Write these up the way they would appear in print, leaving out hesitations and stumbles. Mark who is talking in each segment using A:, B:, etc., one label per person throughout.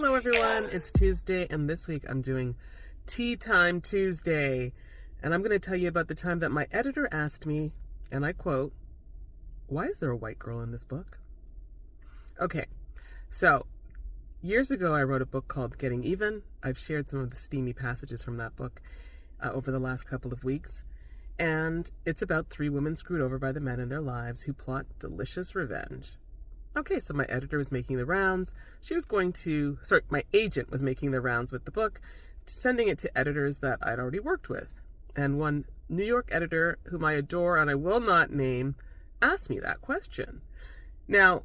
A: Hello everyone, it's Tuesday, and this week I'm doing Tea Time Tuesday. And I'm going to tell you about the time that my editor asked me, and I quote, "Why is there a white girl in this book?" Okay, so years ago I wrote a book called Getting Even. I've shared some of the steamy passages from that book over the last couple of weeks. And it's about 3 women screwed over by the men in their lives who plot delicious revenge. Okay, so my editor was making the rounds. My agent was making the rounds with the book, sending it to editors that I'd already worked with. And one New York editor, whom I adore and I will not name, asked me that question. Now,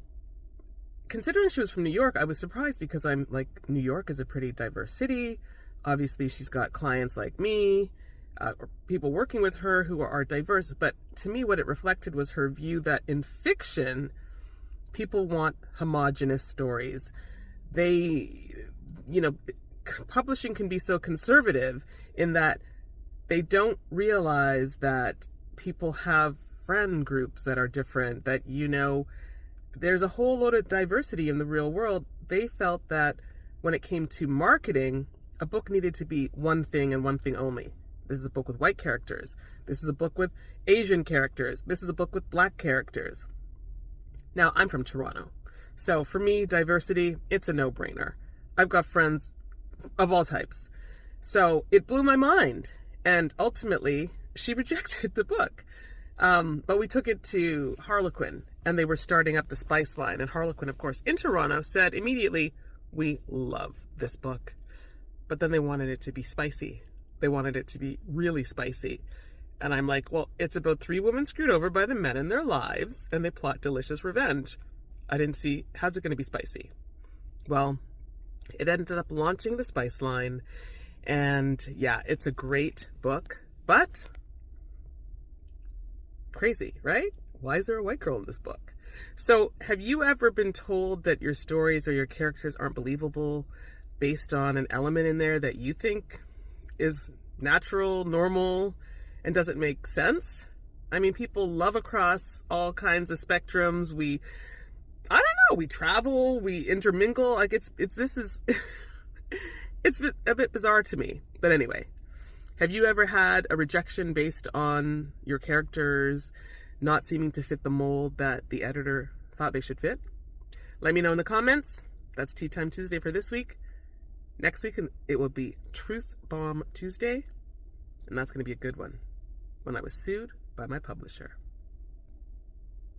A: considering she was from New York, I was surprised because New York is a pretty diverse city. Obviously, she's got clients like me, or people working with her who are diverse. But to me, what it reflected was her view that in fiction, people want homogenous stories. Publishing can be so conservative in that they don't realize that people have friend groups that are different, that, there's a whole load of diversity in the real world. They felt that when it came to marketing, a book needed to be one thing and one thing only. This is a book with white characters. This is a book with Asian characters. This is a book with black characters. Now, I'm from Toronto, so for me, diversity, it's a no-brainer. I've got friends of all types. So it blew my mind, and ultimately, she rejected the book. But we took it to Harlequin, and they were starting up the spice line, and Harlequin, of course, in Toronto, said immediately, "We love this book." But then they wanted it to be spicy. They wanted it to be really spicy. And I'm like, well, it's about 3 women screwed over by the men in their lives, and they plot delicious revenge. I didn't see, how's it going to be spicy? Well, it ended up launching the spice line, and yeah, it's a great book, but crazy, right? Why is there a white girl in this book? So have you ever been told that your stories or your characters aren't believable based on an element in there that you think is natural, normal, and doesn't make sense? I mean, people love across all kinds of spectrums. We travel, we intermingle. It's a bit bizarre to me. But anyway, have you ever had a rejection based on your characters not seeming to fit the mold that the editor thought they should fit? Let me know in the comments. That's Tea Time Tuesday for this week. Next week, it will be Truth Bomb Tuesday, and that's going to be a good one, when I was sued by my publisher.